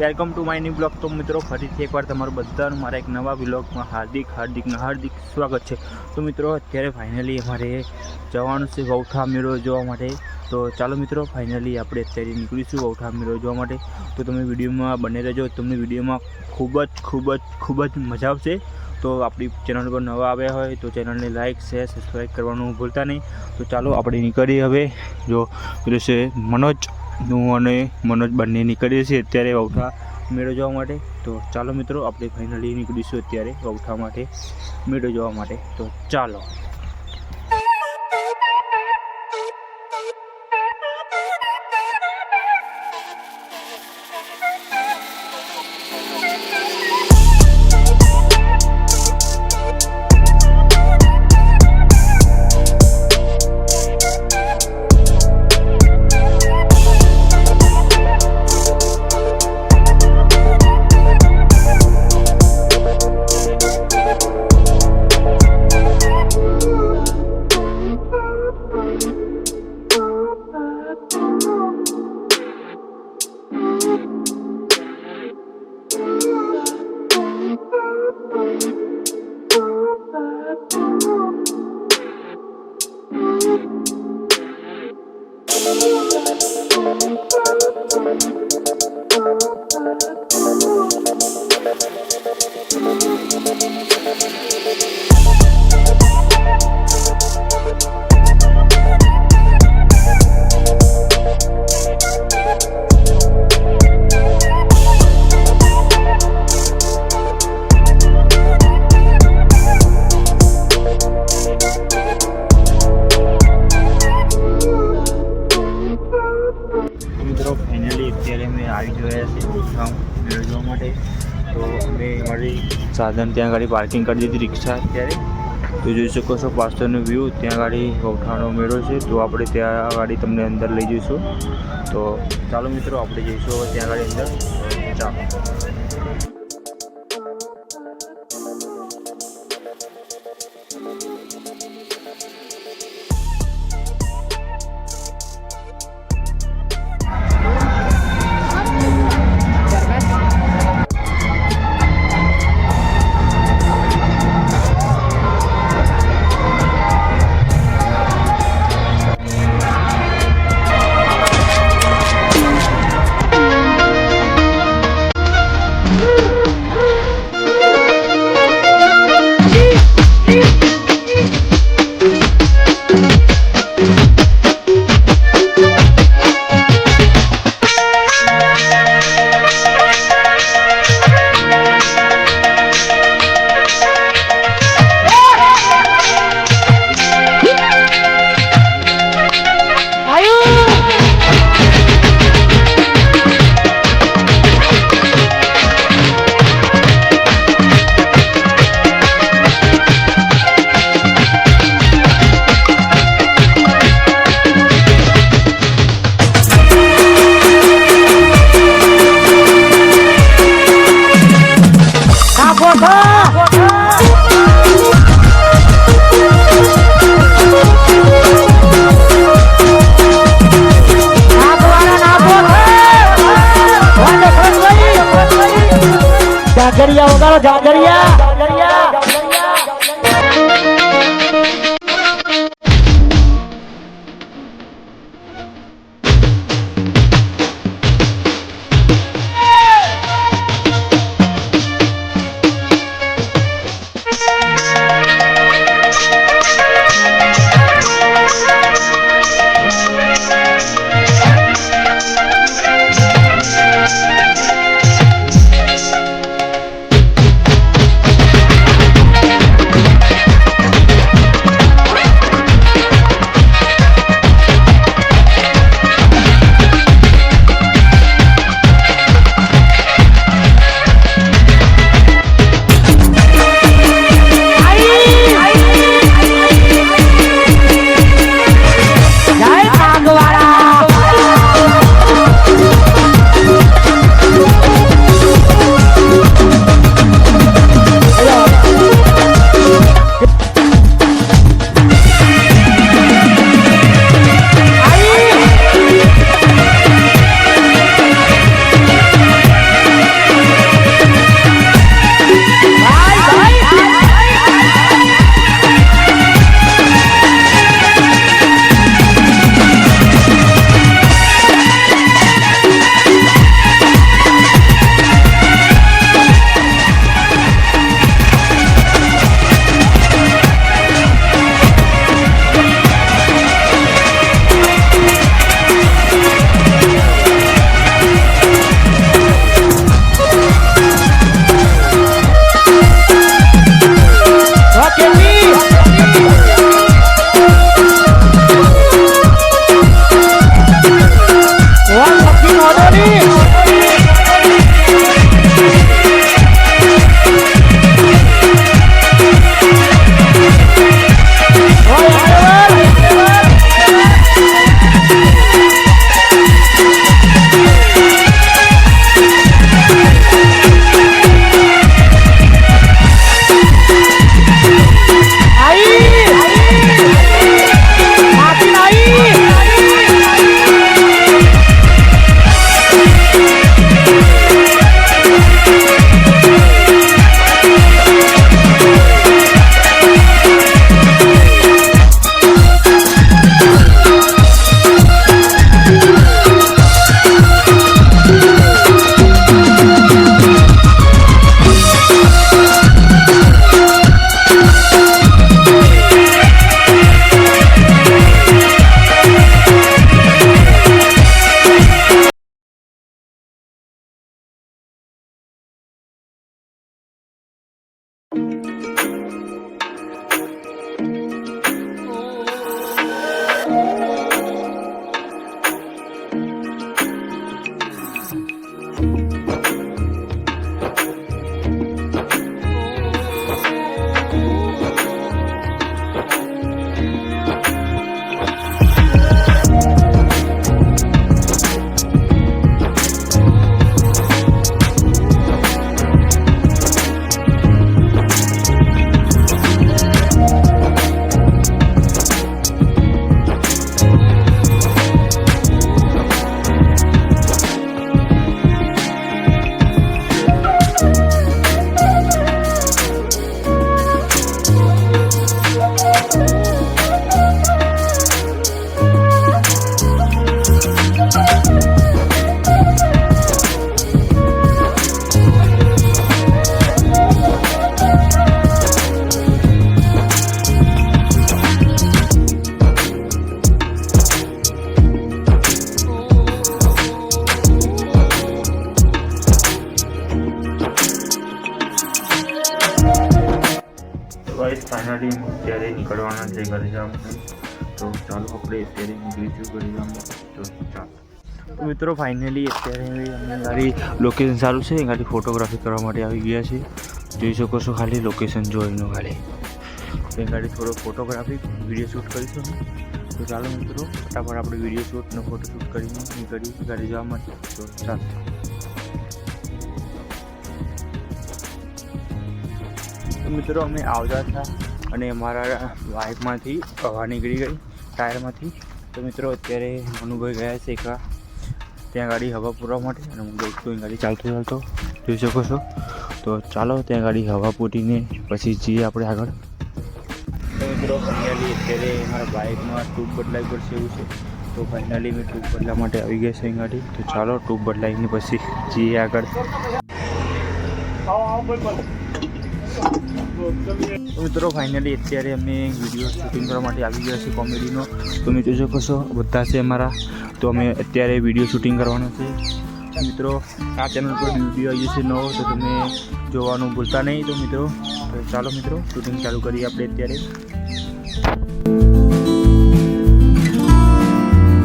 Welcome to my new blog. તો મિત્રો ફરીથી એકવાર તમારું બધાનું મારા એક નવા બ્લોગમાં હાર્દિક સ્વાગત છે। તો મિત્રો અત્યારે ફાઇનલી અમારે જવાનું છે વૌઠા મેળો જોવા માટે। તો ચાલો મિત્રો ફાઇનલી આપણે અત્યારે નીકળીશું વૌઠા મેળો જોવા માટે। તો તમે વિડીયોમાં બને રહેજો, તમને વિડીયોમાં ખૂબ જ મજા આવશે। તો આપણી ચેનલ પર નવા આવ્યા હોય તો ચેનલને લાઇક શેર સબસ્ક્રાઈબ કરવાનું ભૂલતા નહીં। તો ચાલો આપણે નીકળીએ હવે। જો છે મનોજ, હું અને મનોજ બંને નીકળીએ છીએ અત્યારે વૌઠા મેળો જોવા માટે। તો ચાલો મિત્રો આપણે ફાઇનલી નીકળીશું અત્યારે વૌઠા માટે મેળો જોવા માટે। તો ચાલો। મિત્રો ફાઇનલી અત્યારે અમે આવી ગયા છીએ વૌઠા મેળો જોવા માટે। તો અમે અમારી સાધન ત્યાં ગાડી પાર્કિંગ કરી દીધી રિક્ષા અત્યારે। તો જોઈ શકો છો પાછળનો વ્યૂ, ત્યાં ગાડી વૌઠાનો મેળો છે। તો આપણે ત્યાં ગાડી તમને અંદર લઈ જઈશું। તો ચાલો મિત્રો આપણે જઈશું ત્યાં ગાડી અંદર। ચાલો। जागरिया होगा जागरिया। ફાઇનલી અત્યારે નીકળવાના છે ઘરે જવા માટે. તો ચાલો આપણે અત્યારે નીકળીશું ઘરે જવા માટે. તો ચાલો તો મિત્રો ફાઇનલી અત્યારે અમે ગાડી લોકેશન સારું છે ગાડી ફોટોગ્રાફી કરવા માટે આવી ગયા છે. જોઈ શકો છો ખાલી લોકેશન જોઈને ખાલી એ ગાડી થોડો ફોટોગ્રાફી વિડીયો શૂટ કરીશું. તો ચાલો મિત્રો ફટાફટ આપણે વિડીયો શૂટ અને ફોટો શૂટ કરીને નીકળી ગાડી જવા માટે. તો ચાલો તો મિત્રો અમે આવતા હતા અને અમારા બાઇકમાંથી હવા નીકળી ગઈ ટાયરમાંથી. તો મિત્રો અત્યારે મનુભાઈ ગયા છે ત્યાં ગાડી હવા પૂરવા માટે અને હું એકતો ગાડી ચાલતો જોઈ શકો છો. તો ચાલો ત્યાં ગાડી હવા પૂરીને પછી જઈએ આપણે આગળ. તો મિત્રો ફાઇનલી અત્યારે મારા બાઇકમાં ટ્યુબ બદલાવી પડશે એવું છે. તો ફાઇનલી મેં ટ્યુબ બદલાવા માટે આવી ગયા છે ગાડી. તો ચાલો ટ્યુબ બદલાવીને પછી જઈએ આગળ. તો મિત્રો ફાઇનલી અત્યારે અમે વિડીયો શૂટિંગ કરવા માટે આવી ગયા છીએ કોમેડીનો. તો તમે જોઈ શકો છો બધા છે અમારા. તો અમે અત્યારે વિડીયો શૂટિંગ કરવાનો છે. મિત્રો આ ચેનલ પર વિડીયો આવી જશે નવો તો તમે જોવાનું ભૂલતા નહીં. તો મિત્રો ચાલો મિત્રો શૂટિંગ ચાલુ કરીએ આપણે અત્યારે.